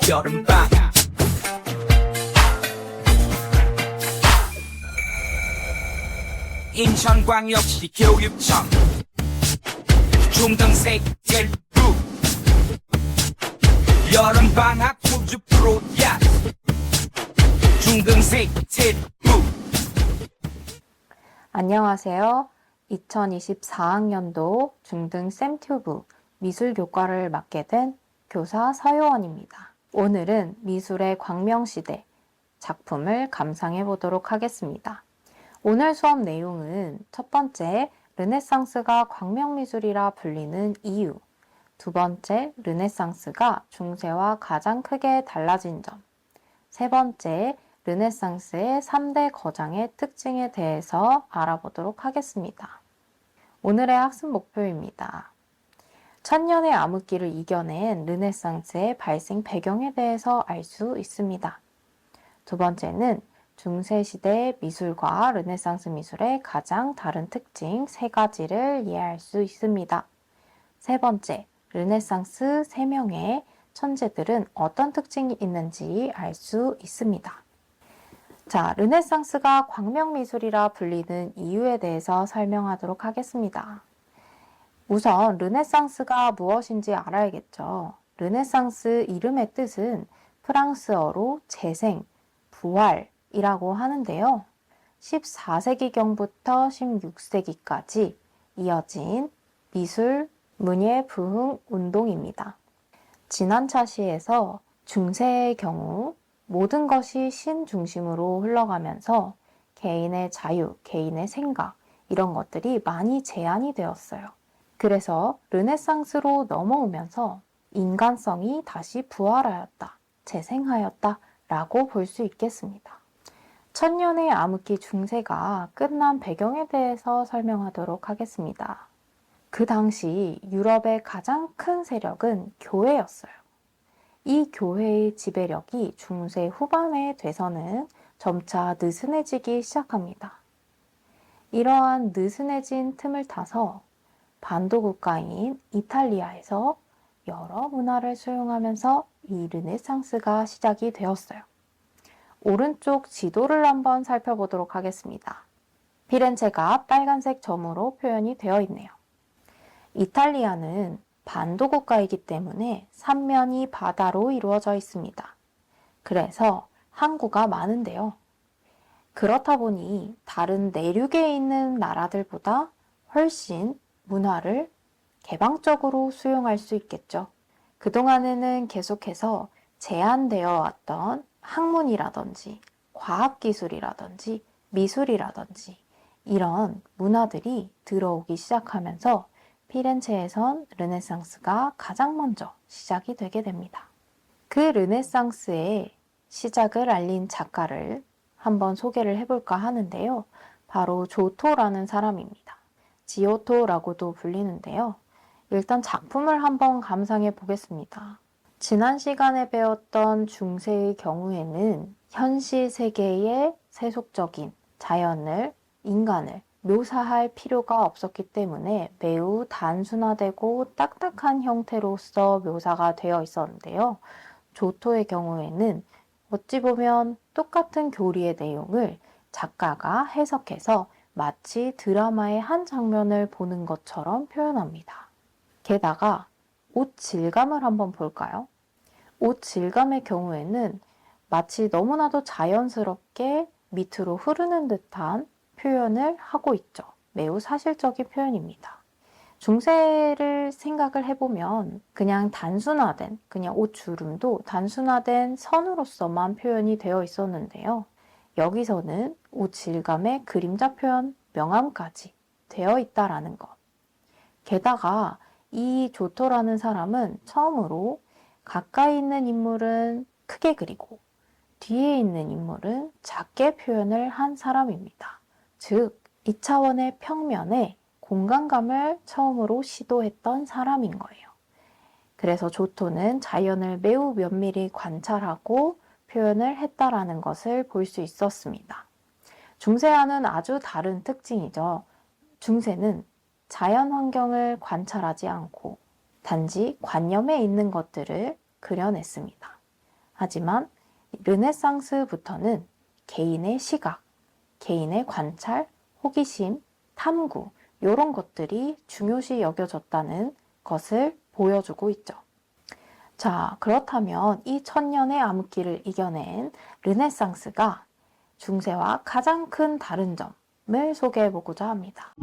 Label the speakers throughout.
Speaker 1: 여름방학 인천광역시 교육청 중등생들부 여름방학 우주 프로젝트 중등생들부.
Speaker 2: 안녕하세요. 2024학년도 중등 쌤튜브 미술교과를 맡게 된 교사 서효원입니다. 오늘은 미술의 광명시대 작품을 감상해 보도록 하겠습니다. 오늘 수업 내용은 첫 번째, 르네상스가 광명미술이라 불리는 이유, 두 번째, 르네상스가 중세와 가장 크게 달라진 점, 세 번째, 르네상스의 3대 거장의 특징에 대해서 알아보도록 하겠습니다. 오늘의 학습 목표입니다. 천년의 암흑기를 이겨낸 르네상스의 발생 배경에 대해서 알 수 있습니다. 두 번째는 중세시대 미술과 르네상스 미술의 가장 다른 특징 3가지를 이해할 수 있습니다. 세 번째, 르네상스 3명의 천재들은 어떤 특징이 있는지 알 수 있습니다. 자, 르네상스가 광명미술이라 불리는 이유에 대해서 설명하도록 하겠습니다. 우선 르네상스가 무엇인지 알아야겠죠. 르네상스 이름의 뜻은 프랑스어로 재생, 부활이라고 하는데요. 14세기경부터 16세기까지 이어진 미술, 문예 부흥 운동입니다. 지난 차시에서 중세의 경우 모든 것이 신 중심으로 흘러가면서 개인의 자유, 개인의 생각 이런 것들이 많이 제한이 되었어요. 그래서 르네상스로 넘어오면서 인간성이 다시 부활하였다, 재생하였다 라고 볼 수 있겠습니다. 천년의 암흑기 중세가 끝난 배경에 대해서 설명하도록 하겠습니다. 그 당시 유럽의 가장 큰 세력은 교회였어요. 이 교회의 지배력이 중세 후반에 돼서는 점차 느슨해지기 시작합니다. 이러한 느슨해진 틈을 타서 반도 국가인 이탈리아에서 여러 문화를 수용하면서 이 르네상스가 시작이 되었어요. 오른쪽 지도를 한번 살펴보도록 하겠습니다. 피렌체가 빨간색 점으로 표현이 되어 있네요. 이탈리아는 반도 국가이기 때문에 삼면이 바다로 이루어져 있습니다. 그래서 항구가 많은데요. 그렇다 보니 다른 내륙에 있는 나라들보다 훨씬 문화를 개방적으로 수용할 수 있겠죠. 그동안에는 계속해서 제한되어 왔던 학문이라든지 과학기술이라든지 미술이라든지 이런 문화들이 들어오기 시작하면서 피렌체에선 르네상스가 가장 먼저 시작이 되게 됩니다. 그 르네상스의 시작을 알린 작가를 한번 소개를 해볼까 하는데요. 바로 조토라는 사람입니다. 지오토라고도 불리는데요. 일단 작품을 한번 감상해 보겠습니다. 지난 시간에 배웠던 중세의 경우에는 현실 세계의 세속적인 자연을, 인간을 묘사할 필요가 없었기 때문에 매우 단순화되고 딱딱한 형태로서 묘사가 되어 있었는데요. 조토의 경우에는 어찌 보면 똑같은 교리의 내용을 작가가 해석해서 마치 드라마의 한 장면을 보는 것처럼 표현합니다. 게다가 옷 질감을 한번 볼까요? 옷 질감의 경우에는 마치 너무나도 자연스럽게 밑으로 흐르는 듯한 표현을 하고 있죠. 매우 사실적인 표현입니다. 중세를 생각을 해보면 그냥 단순화된, 그냥 옷 주름도 단순화된 선으로서만 표현이 되어 있었는데요. 여기서는 옷 질감의 그림자 표현, 명암까지 되어 있다라는 것. 게다가 이 조토라는 사람은 처음으로 가까이 있는 인물은 크게 그리고 뒤에 있는 인물은 작게 표현을 한 사람입니다. 즉, 2차원의 평면에 공간감을 처음으로 시도했던 사람인 거예요. 그래서 조토는 자연을 매우 면밀히 관찰하고 표현을 했다라는 것을 볼 수 있었습니다. 중세와는 아주 다른 특징이죠. 중세는 자연 환경을 관찰하지 않고 단지 관념에 있는 것들을 그려냈습니다. 하지만 르네상스부터는 개인의 시각, 개인의 관찰, 호기심, 탐구 이런 것들이 중요시 여겨졌다는 것을 보여주고 있죠. 자, 그렇다면 이 천년의 암흑기를 이겨낸 르네상스가 중세와 가장 큰 다른 점을 소개해 보고자 합니다.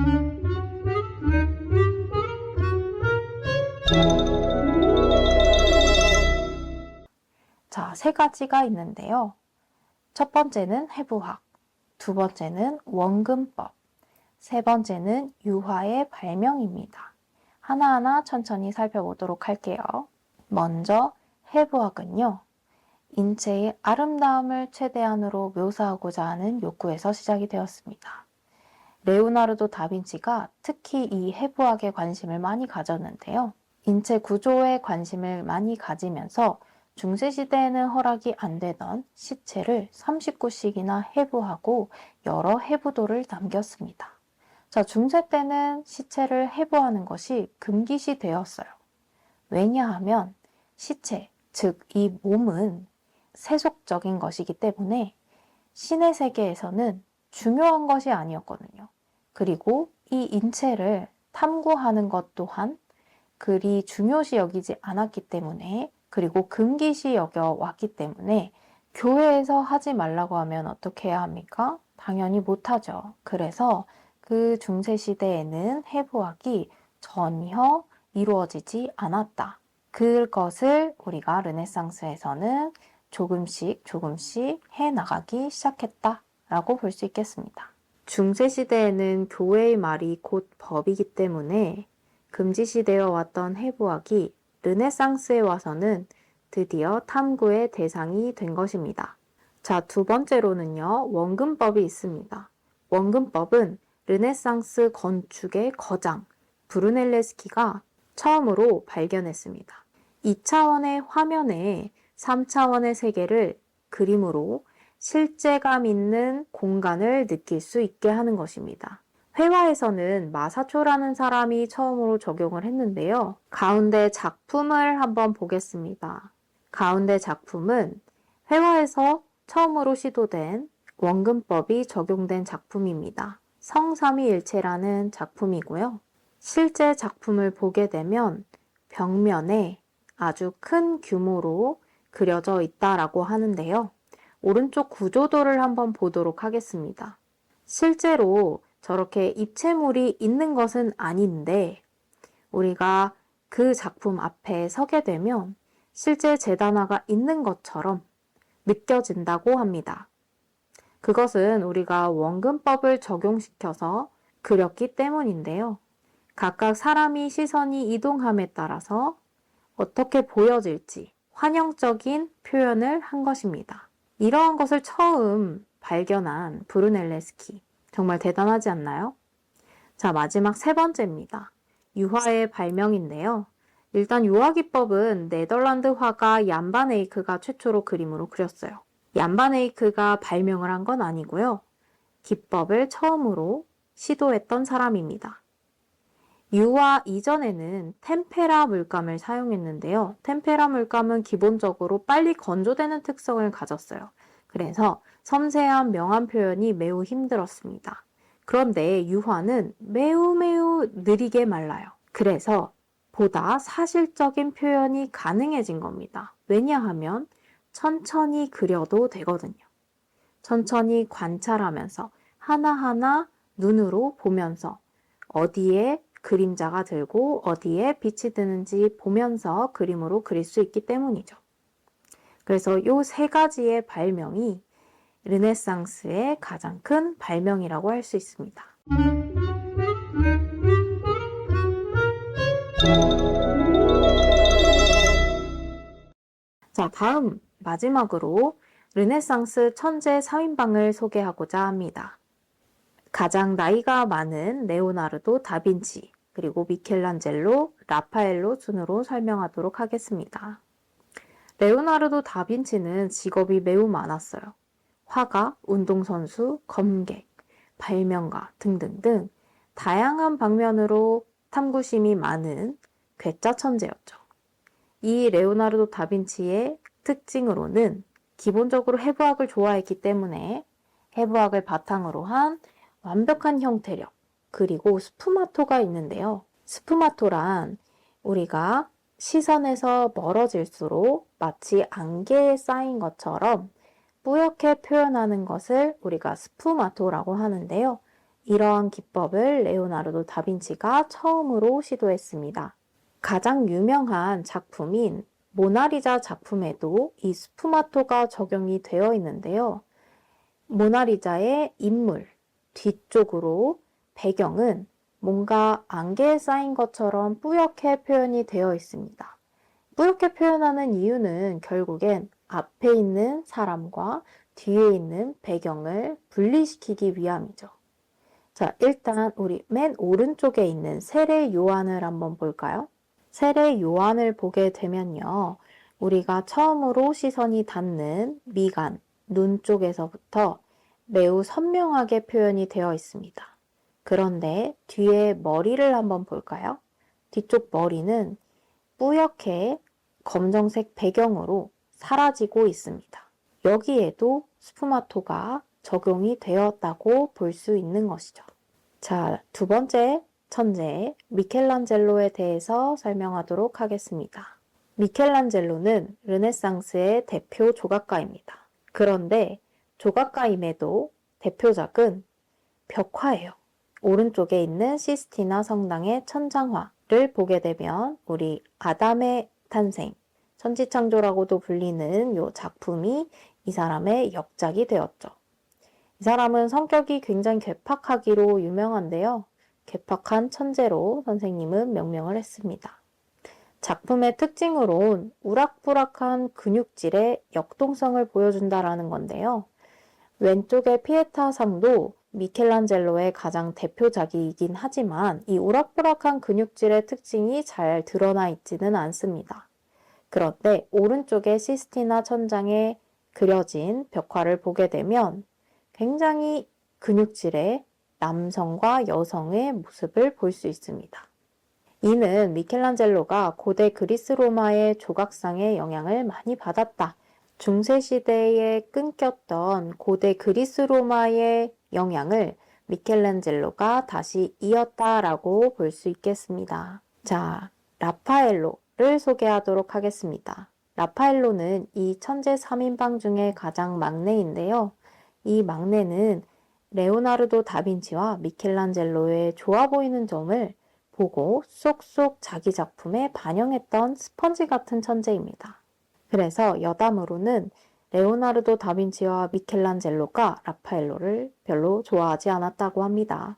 Speaker 2: 자, 세 가지가 있는데요. 첫 번째는 해부학, 두 번째는 원근법, 세 번째는 유화의 발명입니다. 하나하나 천천히 살펴보도록 할게요. 먼저 해부학은요, 인체의 아름다움을 최대한으로 묘사하고자 하는 욕구에서 시작이 되었습니다. 레오나르도 다빈치가 특히 이 해부학에 관심을 많이 가졌는데요. 인체 구조에 관심을 많이 가지면서 중세시대에는 허락이 안 되던 시체를 39씩이나 해부하고 여러 해부도를 남겼습니다. 자, 중세 때는 시체를 해부하는 것이 금기시 되었어요. 왜냐하면 시체, 즉 이 몸은 세속적인 것이기 때문에 신의 세계에서는 중요한 것이 아니었거든요. 그리고 이 인체를 탐구하는 것 또한 그리 중요시 여기지 않았기 때문에, 그리고 금기시 여겨왔기 때문에 교회에서 하지 말라고 하면 어떻게 해야 합니까? 당연히 못하죠. 그래서 그 중세시대에는 해부학이 전혀 이루어지지 않았다. 그것을 우리가 르네상스에서는 조금씩 해나가기 시작했다라고 볼 수 있겠습니다. 중세시대에는 교회의 말이 곧 법이기 때문에 금지시되어 왔던 해부학이 르네상스에 와서는 드디어 탐구의 대상이 된 것입니다. 자, 두 번째로는요, 원근법이 있습니다. 원근법은 르네상스 건축의 거장 브루넬레스키가 처음으로 발견했습니다. 2차원의 화면에 3차원의 세계를 그림으로 실제감 있는 공간을 느낄 수 있게 하는 것입니다. 회화에서는 마사초라는 사람이 처음으로 적용을 했는데요. 가운데 작품을 한번 보겠습니다. 가운데 작품은 회화에서 처음으로 시도된 원근법이 적용된 작품입니다. 성삼위일체라는 작품이고요. 실제 작품을 보게 되면 벽면에 아주 큰 규모로 그려져 있다라고 하는데요. 오른쪽 구조도를 한번 보도록 하겠습니다. 실제로 저렇게 입체물이 있는 것은 아닌데 우리가 그 작품 앞에 서게 되면 실제 재단화가 있는 것처럼 느껴진다고 합니다. 그것은 우리가 원근법을 적용시켜서 그렸기 때문인데요. 각각 사람이 시선이 이동함에 따라서 어떻게 보여질지 환영적인 표현을 한 것입니다. 이러한 것을 처음 발견한 브루넬레스키. 정말 대단하지 않나요? 자, 마지막 세 번째입니다. 유화의 발명인데요. 일단 유화기법은 네덜란드 화가 얀 반 에이크가 최초로 그림으로 그렸어요. 얀 반 에이크가 발명을 한 건 아니고요. 기법을 처음으로 시도했던 사람입니다. 유화 이전에는 템페라 물감을 사용했는데요. 템페라 물감은 기본적으로 빨리 건조되는 특성을 가졌어요. 그래서 섬세한 명암 표현이 매우 힘들었습니다. 그런데 유화는 매우 느리게 말라요. 그래서 보다 사실적인 표현이 가능해진 겁니다. 왜냐하면 천천히 그려도 되거든요. 천천히 관찰하면서 하나하나 눈으로 보면서 어디에 그림자가 들고 어디에 빛이 드는지 보면서 그림으로 그릴 수 있기 때문이죠. 그래서 이 세 가지의 발명이 르네상스의 가장 큰 발명이라고 할 수 있습니다. 자, 다음 마지막으로 르네상스 천재 4인방을 소개하고자 합니다. 가장 나이가 많은 레오나르도 다빈치, 그리고 미켈란젤로, 라파엘로 순으로 설명하도록 하겠습니다. 레오나르도 다빈치는 직업이 매우 많았어요. 화가, 운동선수, 검객, 발명가 등등등 다양한 방면으로 탐구심이 많은 괴짜 천재였죠. 이 레오나르도 다빈치의 특징으로는 기본적으로 해부학을 좋아했기 때문에 해부학을 바탕으로 한 완벽한 형태력, 그리고 스푸마토가 있는데요. 스푸마토란 우리가 시선에서 멀어질수록 마치 안개에 쌓인 것처럼 뿌옇게 표현하는 것을 우리가 스푸마토라고 하는데요. 이러한 기법을 레오나르도 다빈치가 처음으로 시도했습니다. 가장 유명한 작품인 모나리자 작품에도 이 스푸마토가 적용이 되어 있는데요. 모나리자의 인물 뒤쪽으로 배경은 뭔가 안개에 쌓인 것처럼 뿌옇게 표현이 되어 있습니다. 뿌옇게 표현하는 이유는 결국엔 앞에 있는 사람과 뒤에 있는 배경을 분리시키기 위함이죠. 자, 일단 우리 맨 오른쪽에 있는 세례 요한을 한번 볼까요? 세례 요한을 보게 되면요. 우리가 처음으로 시선이 닿는 미간, 눈 쪽에서부터 매우 선명하게 표현이 되어 있습니다. 그런데 뒤에 머리를 한번 볼까요? 뒤쪽 머리는 뿌옇게 검정색 배경으로 사라지고 있습니다. 여기에도 스푸마토가 적용이 되었다고 볼 수 있는 것이죠. 자, 두 번째 천재 미켈란젤로에 대해서 설명하도록 하겠습니다. 미켈란젤로는 르네상스의 대표 조각가입니다. 그런데 조각가임에도 대표작은 벽화예요. 오른쪽에 있는 시스티나 성당의 천장화를 보게 되면 우리 아담의 탄생, 천지창조라고도 불리는 이 작품이 이 사람의 역작이 되었죠. 이 사람은 성격이 굉장히 괴팍하기로 유명한데요. 괴팍한 천재로 선생님은 명명을 했습니다. 작품의 특징으론 우락부락한 근육질의 역동성을 보여준다라는 건데요. 왼쪽의 피에타상도 미켈란젤로의 가장 대표작이긴 하지만 이 우락부락한 근육질의 특징이 잘 드러나 있지는 않습니다. 그런데 오른쪽의 시스티나 천장에 그려진 벽화를 보게 되면 굉장히 근육질의 남성과 여성의 모습을 볼 수 있습니다. 이는 미켈란젤로가 고대 그리스 로마의 조각상의 영향을 많이 받았다. 중세시대에 끊겼던 고대 그리스 로마의 영향을 미켈란젤로가 다시 이었다라고 볼 수 있겠습니다. 자, 라파엘로를 소개하도록 하겠습니다. 라파엘로는 이 천재 3인방 중에 가장 막내인데요. 이 막내는 레오나르도 다빈치와 미켈란젤로의 좋아 보이는 점을 보고 쏙쏙 자기 작품에 반영했던 스펀지 같은 천재입니다. 그래서 여담으로는 레오나르도 다빈치와 미켈란젤로가 라파엘로를 별로 좋아하지 않았다고 합니다.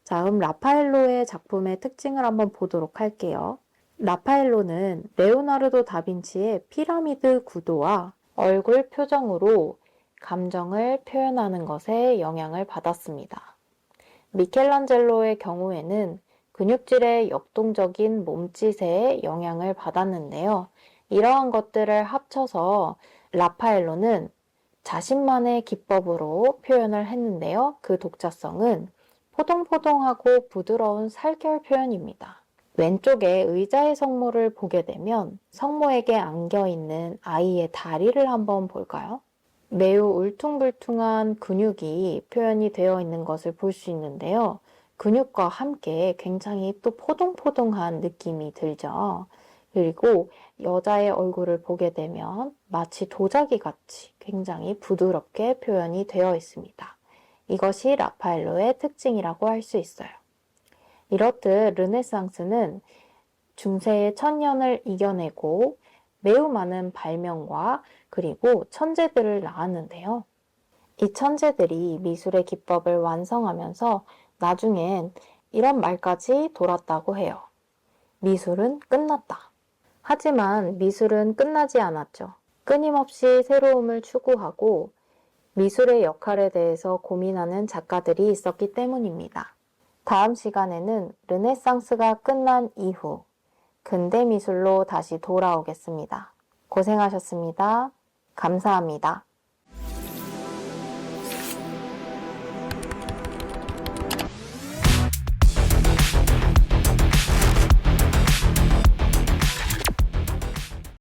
Speaker 2: 다음 라파엘로의 작품의 특징을 한번 보도록 할게요. 라파엘로는 레오나르도 다빈치의 피라미드 구도와 얼굴 표정으로 감정을 표현하는 것에 영향을 받았습니다. 미켈란젤로의 경우에는 근육질의 역동적인 몸짓에 영향을 받았는데요. 이러한 것들을 합쳐서 라파엘로는 자신만의 기법으로 표현을 했는데요. 그 독자성은 포동포동하고 부드러운 살결 표현입니다. 왼쪽에 의자의 성모를 보게 되면 성모에게 안겨있는 아이의 다리를 한번 볼까요? 매우 울퉁불퉁한 근육이 표현이 되어 있는 것을 볼 수 있는데요. 근육과 함께 굉장히 또 포동포동한 느낌이 들죠. 그리고 여자의 얼굴을 보게 되면 마치 도자기 같이 굉장히 부드럽게 표현이 되어 있습니다. 이것이 라파엘로의 특징이라고 할 수 있어요. 이렇듯 르네상스는 중세의 천년을 이겨내고 매우 많은 발명과 그리고 천재들을 낳았는데요. 이 천재들이 미술의 기법을 완성하면서 나중엔 이런 말까지 돌았다고 해요. 미술은 끝났다. 하지만 미술은 끝나지 않았죠. 끊임없이 새로움을 추구하고 미술의 역할에 대해서 고민하는 작가들이 있었기 때문입니다. 다음 시간에는 르네상스가 끝난 이후 근대 미술로 다시 돌아오겠습니다. 고생하셨습니다. 감사합니다.